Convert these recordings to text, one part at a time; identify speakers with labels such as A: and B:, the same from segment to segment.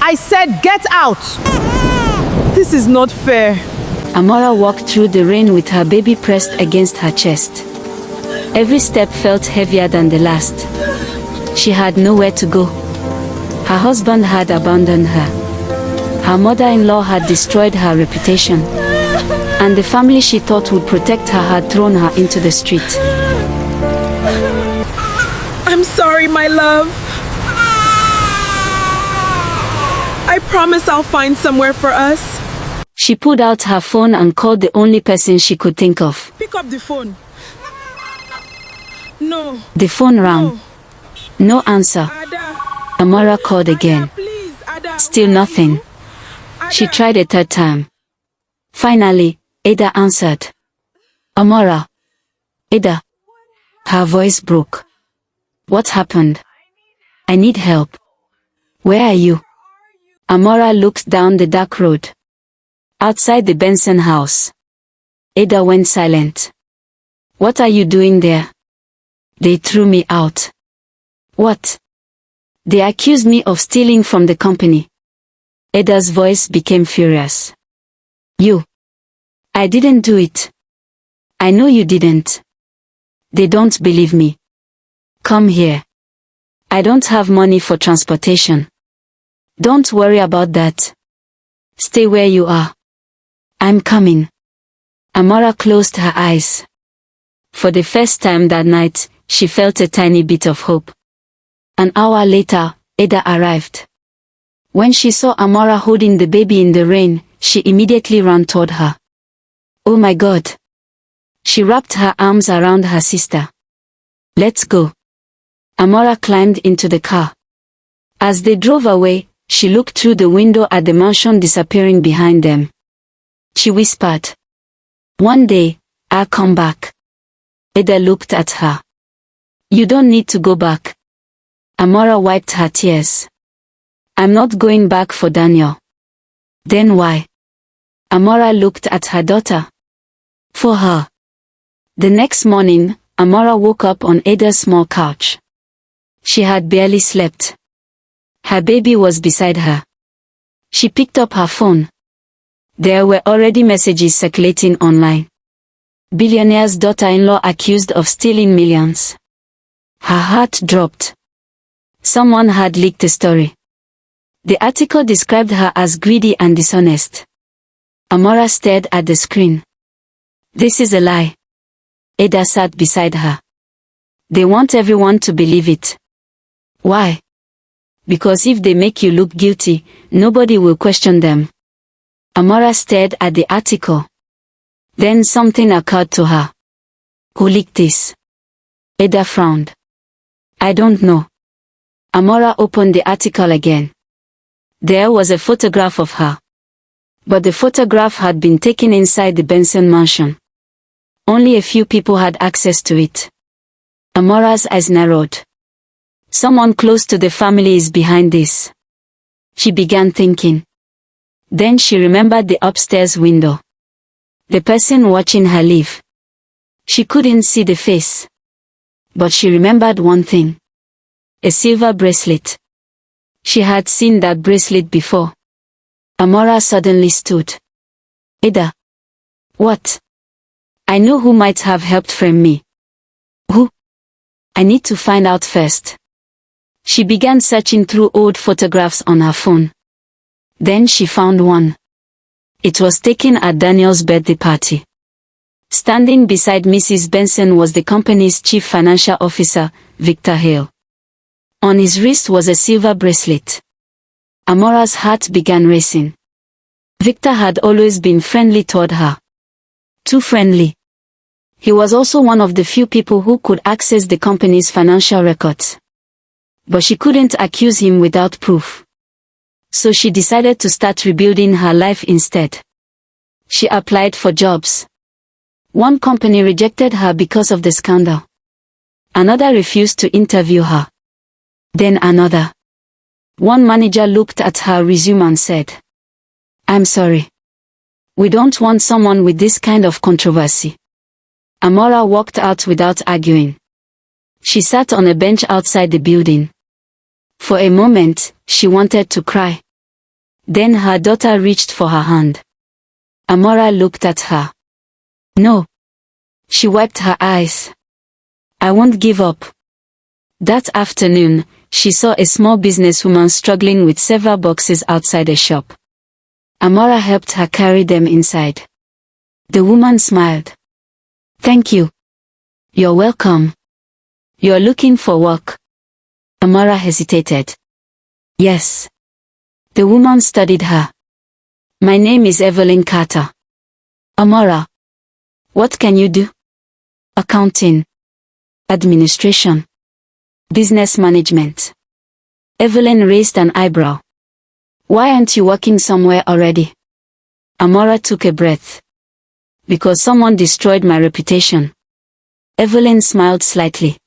A: I said get out! This is not fair.
B: Amara walked through the rain with her baby pressed against her chest. Every step felt heavier than the last. She had nowhere to go. Her husband had abandoned her. Her mother-in-law had destroyed her reputation. And the family she thought would protect her had thrown her into the street.
A: I'm sorry, my love. I promise I'll find somewhere for us.
B: She pulled out her phone and called the only person she could think of.
A: Pick up the phone. No.
B: The phone rang. No answer.
A: Ada.
B: Amara called again.
A: Ada, please, Ada.
B: Still nothing.
A: Ada.
B: She tried a third time. Finally, Ada answered. Amara. Ada. Her voice broke. What happened? I need help. Where are you? Amara looked down the dark road. Outside the Benson house. Ada went silent. What are you doing there? They threw me out. What? They accused me of stealing from the company. Ada's voice became furious. You. I didn't do it. I know you didn't. They don't believe me. Come here. I don't have money for transportation. Don't worry about that. Stay where you are. I'm coming. Amara closed her eyes. For the first time that night, she felt a tiny bit of hope. An hour later, Ada arrived. When she saw Amara holding the baby in the rain, she immediately ran toward her. Oh my God. She wrapped her arms around her sister. Let's go. Amara climbed into the car. As they drove away, she looked through the window at the mansion disappearing behind them. She whispered. One day, I'll come back. Ada looked at her. You don't need to go back. Amara wiped her tears. I'm not going back for Daniel. Then why? Amara looked at her daughter. For her. The next morning, Amara woke up on Ada's small couch. She had barely slept. Her baby was beside her. She picked up her phone. There were already messages circulating online. Billionaire's daughter-in-law accused of stealing millions. Her heart dropped. Someone had leaked a story. The article described her as greedy and dishonest. Amara stared at the screen. This is a lie. Ada sat beside her. They want everyone to believe it. Why? Because if they make you look guilty, nobody will question them. Amara stared at the article. Then something occurred to her. Who leaked this? Ada frowned. I don't know. Amara opened the article again. There was a photograph of her. But the photograph had been taken inside the Benson mansion. Only a few people had access to it. Amara's eyes narrowed. Someone close to the family is behind this. She began thinking. Then she remembered the upstairs window. The person watching her leave. She couldn't see the face. But she remembered one thing. A silver bracelet. She had seen that bracelet before. Amara suddenly stood. Ada. What? I know who might have helped frame me. Who? I need to find out first. She began searching through old photographs on her phone. Then she found one. It was taken at Daniel's birthday party. Standing beside Mrs. Benson was the company's chief financial officer, Victor Hale. On his wrist was a silver bracelet. Amara's heart began racing. Victor had always been friendly toward her. Too friendly. He was also one of the few people who could access the company's financial records. But she couldn't accuse him without proof. So she decided to start rebuilding her life instead. She applied for jobs. One company rejected her because of the scandal. Another refused to interview her. Then another. One manager looked at her resume and said, I'm sorry. We don't want someone with this kind of controversy. Amara walked out without arguing. She sat on a bench outside the building. For a moment, she wanted to cry. Then her daughter reached for her hand. Amara looked at her. No. She wiped her eyes. I won't give up. That afternoon, she saw a small businesswoman struggling with several boxes outside a shop. Amara helped her carry them inside. The woman smiled. Thank you. You're welcome. You're looking for work? Amara hesitated. Yes. The woman studied her. My name is Evelyn Carter. Amara. What can you do? Accounting. Administration. Business management. Evelyn raised an eyebrow. Why aren't you working somewhere already? Amara took a breath. Because someone destroyed my reputation. Evelyn smiled slightly.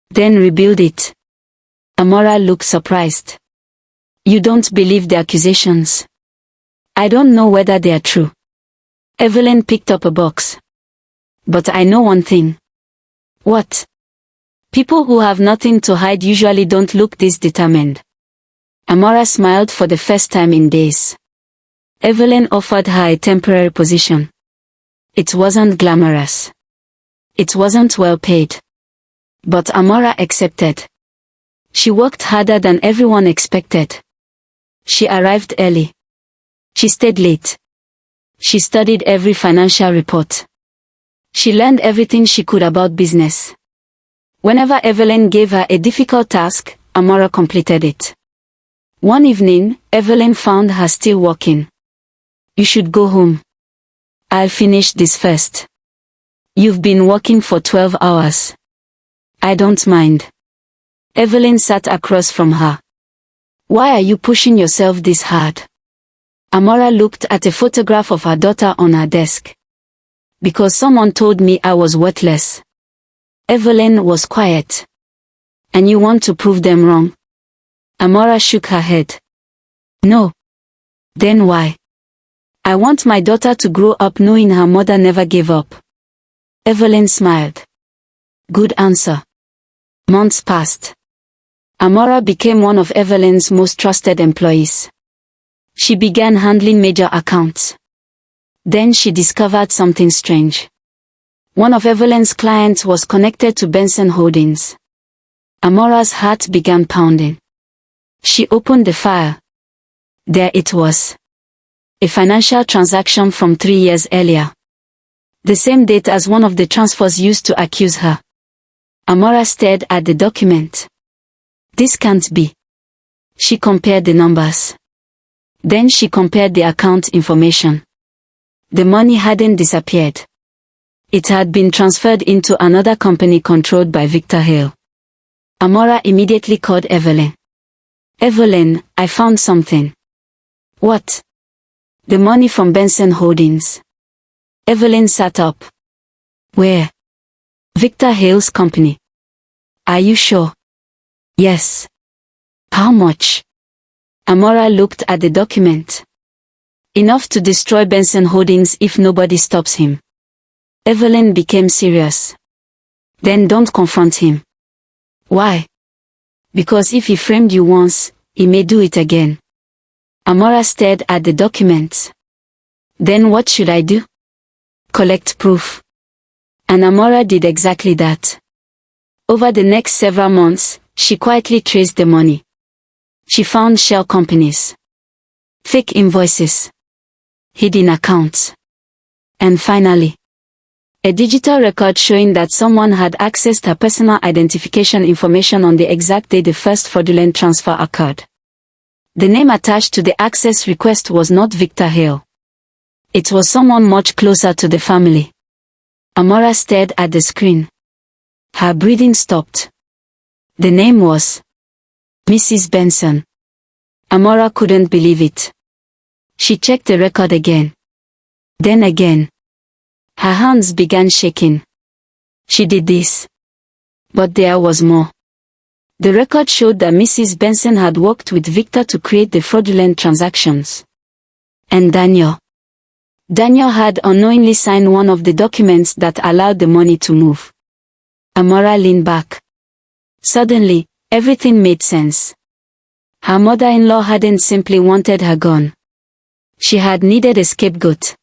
B: Then rebuild it. Amara looked surprised. You don't believe the accusations? I don't know whether they are true. Evelyn picked up a box. But I know one thing. What? People who have nothing to hide usually don't look this determined. Amara smiled for the first time in days. Evelyn offered her a temporary position. It wasn't glamorous. It wasn't well paid. But Amara accepted. She worked harder than everyone expected. She arrived early. She stayed late. She studied every financial report. She learned everything she could about business. Whenever Evelyn gave her a difficult task, Amara completed it. One evening, Evelyn found her still working. You should go home. I'll finish this first. You've been working for 12 hours. I don't mind. Evelyn sat across from her. Why are you pushing yourself this hard? Amara looked at a photograph of her daughter on her desk. Because someone told me I was worthless. Evelyn was quiet. And you want to prove them wrong? Amara shook her head. No. Then why? I want my daughter to grow up knowing her mother never gave up. Evelyn smiled. Good answer. Months passed. Amara became one of Evelyn's most trusted employees. She began handling major accounts. Then she discovered something strange. One of Evelyn's clients was connected to Benson Holdings. Amara's heart began pounding. She opened the file. There it was. A financial transaction from 3 years earlier. The same date as one of the transfers used to accuse her. Amara stared at the document. This can't be. She compared the numbers. Then she compared the account information. The money hadn't disappeared. It had been transferred into another company controlled by Victor Hale. Amara immediately called Evelyn. Evelyn, I found something. What? The money from Benson Holdings. Evelyn sat up. Where? Victor Hale's company. Are you sure? Yes. How much? Amara looked at the document. Enough to destroy Benson Holdings if nobody stops him. Evelyn became serious. Then don't confront him. Why? Because if he framed you once, he may do it again. Amara stared at the documents. Then what should I do? Collect proof. And Amara did exactly that. Over the next several months, she quietly traced the money. She found shell companies, fake invoices, hidden accounts, and finally, a digital record showing that someone had accessed her personal identification information on the exact day the first fraudulent transfer occurred. The name attached to the access request was not Victor Hale. It was someone much closer to the family. Amara stared at the screen. Her breathing stopped. The name was Mrs. Benson. Amara couldn't believe it. She checked the record again. Then again. Her hands began shaking. She did this. But there was more. The record showed that Mrs. Benson had worked with Victor to create the fraudulent transactions. And Daniel had unknowingly signed one of the documents that allowed the money to move. Amara leaned back. Suddenly, everything made sense. Her mother-in-law hadn't simply wanted her gone. She had needed a scapegoat.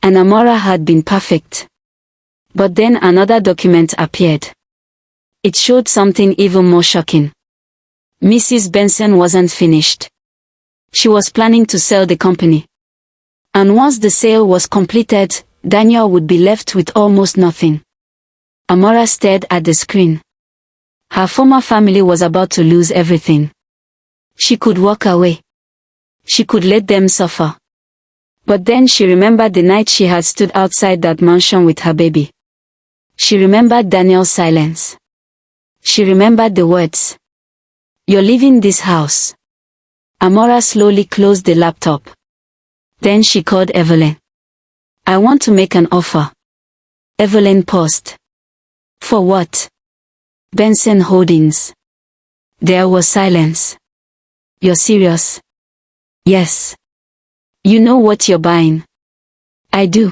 B: And Amara had been perfect. But then another document appeared. It showed something even more shocking. Mrs. Benson wasn't finished. She was planning to sell the company. And once the sale was completed, Daniel would be left with almost nothing. Amara stared at the screen. Her former family was about to lose everything. She could walk away. She could let them suffer. But then she remembered the night she had stood outside that mansion with her baby. She remembered Daniel's silence. She remembered the words. "You're leaving this house." Amara slowly closed the laptop. Then she called Evelyn. "I want to make an offer." Evelyn paused. "For what?" "Benson Holdings." There was silence. "You're serious?" "Yes." "You know what you're buying?" "I do."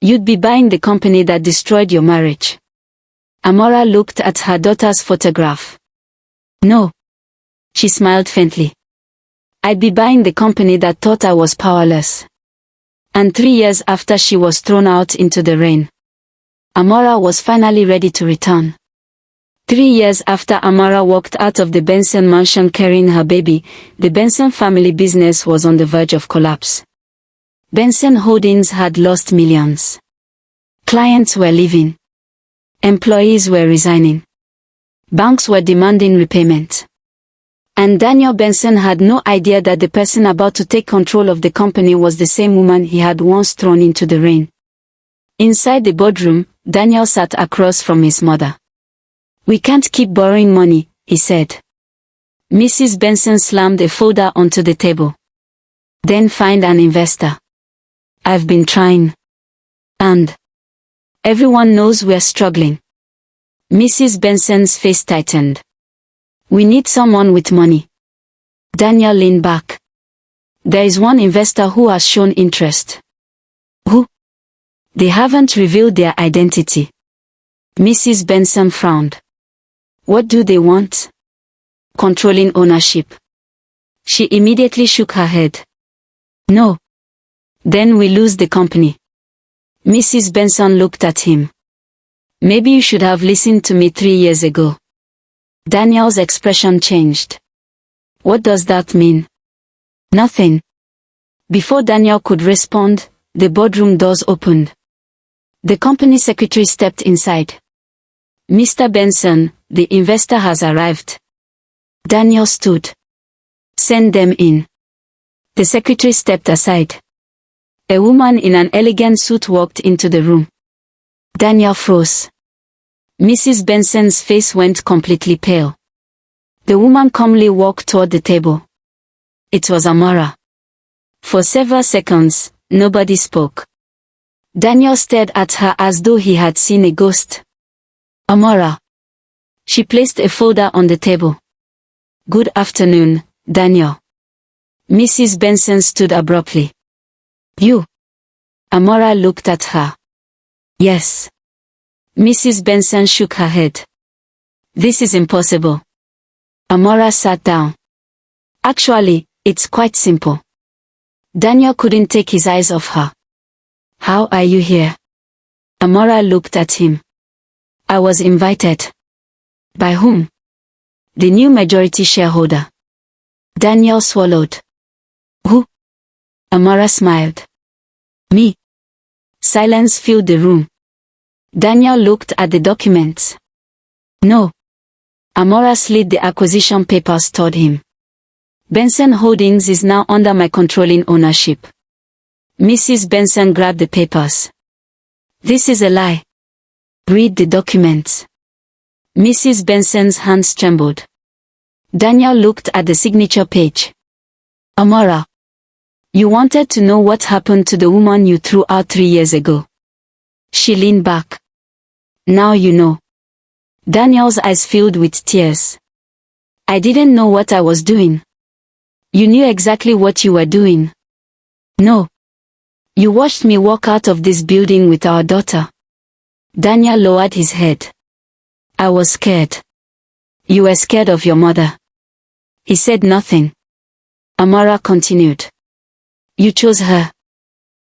B: "You'd be buying the company that destroyed your marriage." Amara looked at her daughter's photograph. "No." She smiled faintly. "I'd be buying the company that thought I was powerless." And 3 years after she was thrown out into the rain, Amara was finally ready to return. 3 years after Amara walked out of the Benson mansion carrying her baby, the Benson family business was on the verge of collapse. Benson Holdings had lost millions. Clients were leaving. Employees were resigning. Banks were demanding repayment. And Daniel Benson had no idea that the person about to take control of the company was the same woman he had once thrown into the rain. Inside the boardroom, Daniel sat across from his mother. "We can't keep borrowing money," he said. Mrs. Benson slammed a folder onto the table. "Then find an investor." "I've been trying. And everyone knows we're struggling." Mrs. Benson's face tightened. "We need someone with money." Daniel leaned back. "There is one investor who has shown interest." "Who?" "They haven't revealed their identity." Mrs. Benson frowned. "What do they want?" "Controlling ownership." She immediately shook her head. "No. Then we lose the company." Mrs. Benson looked at him. "Maybe you should have listened to me 3 years ago." Daniel's expression changed. "What does that mean?" "Nothing." Before Daniel could respond, the boardroom doors opened. The company secretary stepped inside. "Mr. Benson, the investor has arrived." Daniel stood. "Send them in." The secretary stepped aside. A woman in an elegant suit walked into the room. Daniel froze. Mrs. Benson's face went completely pale. The woman calmly walked toward the table. It was Amara. For several seconds, nobody spoke. Daniel stared at her as though he had seen a ghost. "Amara." She placed a folder on the table. "Good afternoon, Daniel." Mrs. Benson stood abruptly. "You?" Amara looked at her. "Yes." Mrs. Benson shook her head. "This is impossible." Amara sat down. "Actually, it's quite simple." Daniel couldn't take his eyes off her. "How are you here?" Amara looked at him. "I was invited." "By whom?" "The new majority shareholder." Daniel swallowed. "Who?" Amara smiled. "Me." Silence filled the room. Daniel looked at the documents. "No." Amara slid the acquisition papers toward him. "Benson Holdings is now under my controlling ownership." Mrs. Benson grabbed the papers. "This is a lie." "Read the documents." Mrs. Benson's hands trembled. Daniel looked at the signature page. "Amara, you wanted to know what happened to the woman you threw out 3 years ago." She leaned back. "Now you know." Daniel's eyes filled with tears. "I didn't know what I was doing." "You knew exactly what you were doing." "No. You watched me walk out of this building with our daughter." Daniel lowered his head. "I was scared." "You were scared of your mother." He said nothing. Amara continued. You chose her.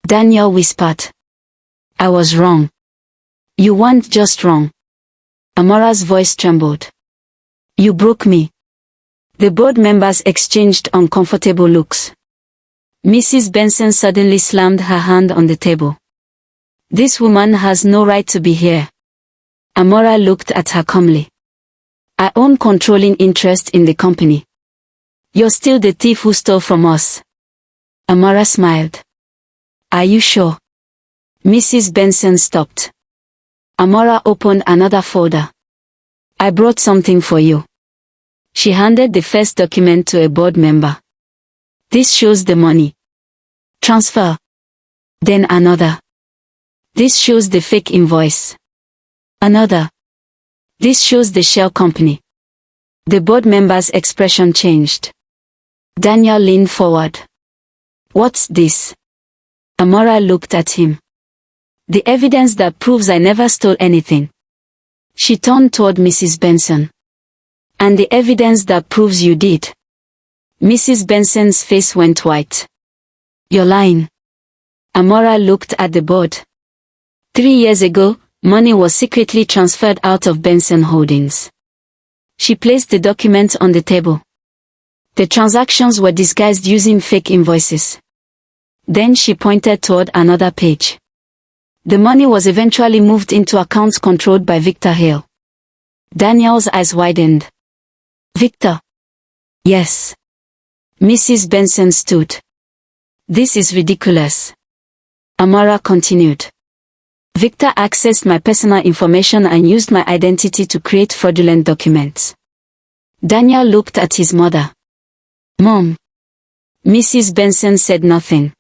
B: Daniel whispered. I was wrong. You weren't just wrong. Amara's voice trembled. You broke me. The board members exchanged uncomfortable looks. Mrs. Benson suddenly slammed her hand on the table. This woman has no right to be here. Amara looked at her calmly. I own controlling interest in the company. You're still the thief who stole from us. Amara smiled. Are you sure? Mrs. Benson stopped. Amara opened another folder. I brought something for you. She handed the first document to a board member. This shows the money transfer. Then another. This shows the fake invoice. Another. This shows the shell company. The board member's expression changed. Daniel leaned forward. What's this? Amara looked at him. The evidence that proves I never stole anything. She turned toward Mrs. Benson. And the evidence that proves you did. Mrs. Benson's face went white. You're lying. Amara looked at the board. 3 years ago, money was secretly transferred out of Benson Holdings. She placed the document on the table. The transactions were disguised using fake invoices. Then she pointed toward another page. The money was eventually moved into accounts controlled by Victor Hale. Daniel's eyes widened. Victor? Yes. Mrs. Benson stood. This is ridiculous. Amara continued. Victor accessed my personal information and used my identity to create fraudulent documents. Daniel looked at his mother. Mom. Mrs. Benson said nothing.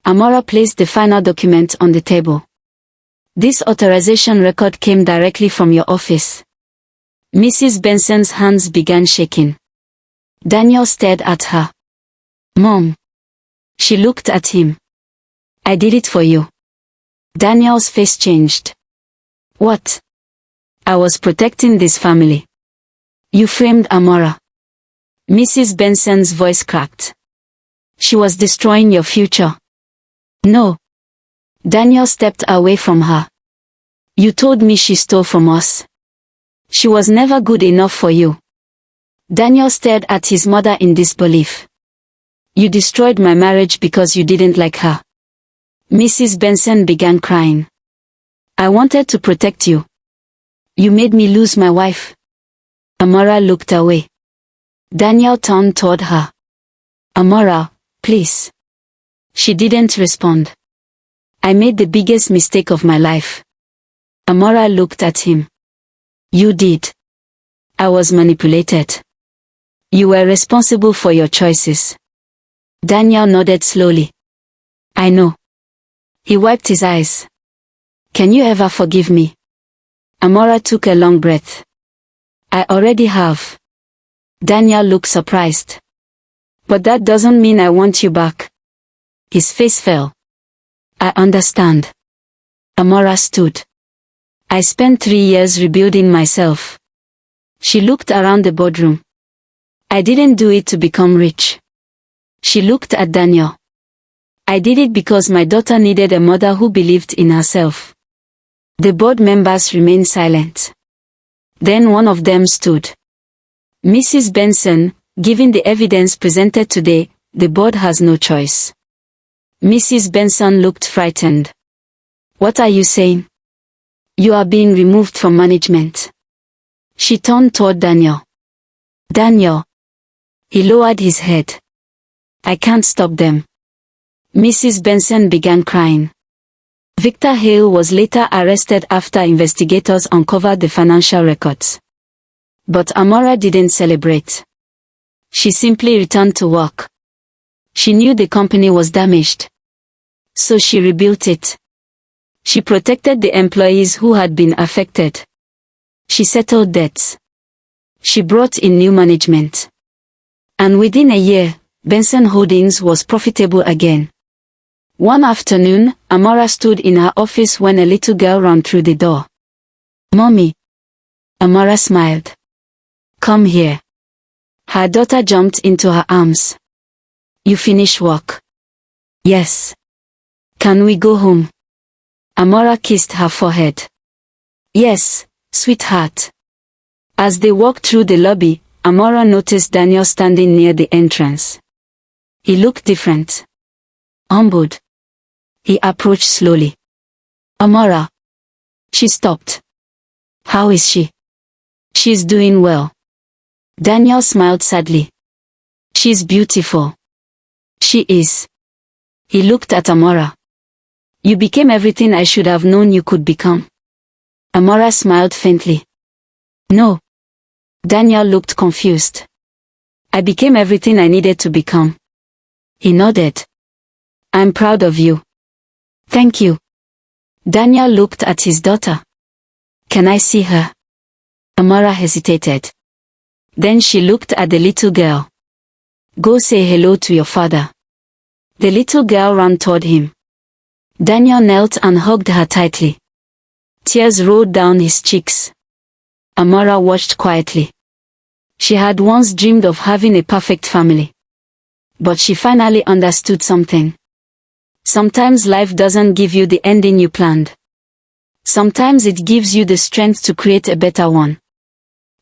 B: Amara placed the final document on the table. This authorization record came directly from your office. Mrs. Benson's hands began shaking. Daniel stared at her. Mom. She looked at him. I did it for you. Daniel's face changed. What? I was protecting this family. You framed Amara. Mrs. Benson's voice cracked. She was destroying your future. No. Daniel stepped away from her. You told me she stole from us. She was never good enough for you. Daniel stared at his mother in disbelief. You destroyed my marriage because you didn't like her. Mrs. Benson began crying. I wanted to protect you. You made me lose my wife. Amara looked away. Daniel turned toward her. Amara, please. She didn't respond. I made the biggest mistake of my life. Amara looked at him. You did. I was manipulated. You were responsible for your choices. Daniel nodded slowly. I know. He wiped his eyes. Can you ever forgive me? Amara took a long breath. I already have. Daniel looked surprised. But that doesn't mean I want you back. His face fell. I understand. Amara stood. I spent 3 years rebuilding myself. She looked around the boardroom. I didn't do it to become rich. She looked at Daniel. I did it because my daughter needed a mother who believed in herself. The board members remained silent. Then one of them stood. Mrs. Benson, given the evidence presented today, the board has no choice. Mrs. Benson looked frightened. What are you saying? You are being removed from management. She turned toward Daniel. Daniel. He lowered his head. I can't stop them. Mrs. Benson began crying. Victor Hale was later arrested after investigators uncovered the financial records. But Amara didn't celebrate. She simply returned to work. She knew the company was damaged. So she rebuilt it. She protected the employees who had been affected. She settled debts. She brought in new management. And within a year, Benson Holdings was profitable again. One afternoon, Amara stood in her office when a little girl ran through the door. Mommy. Amara smiled. Come here. Her daughter jumped into her arms. You finish work? Yes. Can we go home? Amara kissed her forehead. Yes, sweetheart. As they walked through the lobby, Amara noticed Daniel standing near the entrance. He looked different. Humbled. He approached slowly. Amara. She stopped. How is she? She's doing well. Daniel smiled sadly. She's beautiful. She is. He looked at Amara. You became everything I should have known you could become. Amara smiled faintly. No. Daniel looked confused. I became everything I needed to become. He nodded. I'm proud of you. Thank you. Daniel looked at his daughter. Can I see her? Amara hesitated. Then she looked at the little girl. Go say hello to your father. The little girl ran toward him. Daniel knelt and hugged her tightly. Tears rolled down his cheeks. Amara watched quietly. She had once dreamed of having a perfect family. But she finally understood something. Sometimes life doesn't give you the ending you planned. Sometimes it gives you the strength to create a better one.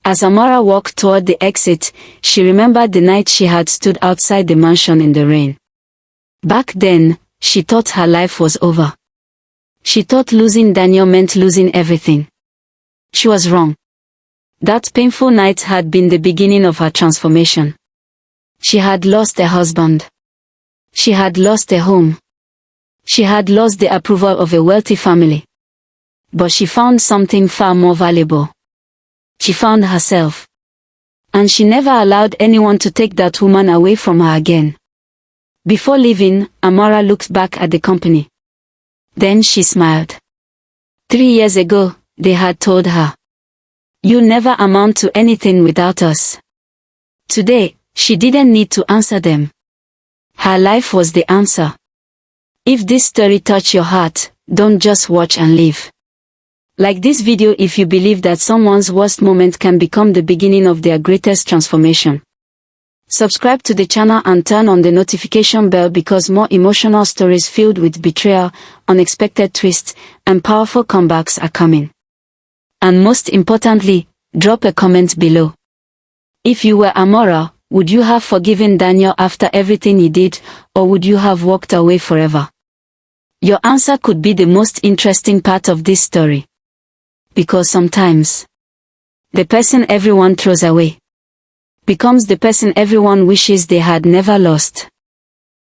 B: As Amara walked toward the exit, she remembered the night she had stood outside the mansion in the rain. Back then, she thought her life was over. She thought losing Daniel meant losing everything. She was wrong. That painful night had been the beginning of her transformation. She had lost a husband. She had lost a home. She had lost the approval of a wealthy family. But she found something far more valuable. She found herself. And she never allowed anyone to take that woman away from her again. Before leaving, Amara looked back at the company. Then she smiled. 3 years ago, they had told her, "You never amount to anything without us." Today, she didn't need to answer them. Her life was the answer. If this story touched your heart, don't just watch and leave. Like this video if you believe that someone's worst moment can become the beginning of their greatest transformation. Subscribe to the channel and turn on the notification bell because more emotional stories filled with betrayal, unexpected twists, and powerful comebacks are coming. And most importantly, drop a comment below. If you were Amara, would you have forgiven Daniel after everything he did, or would you have walked away forever? Your answer could be the most interesting part of this story. Because sometimes, the person everyone throws away becomes the person everyone wishes they had never lost.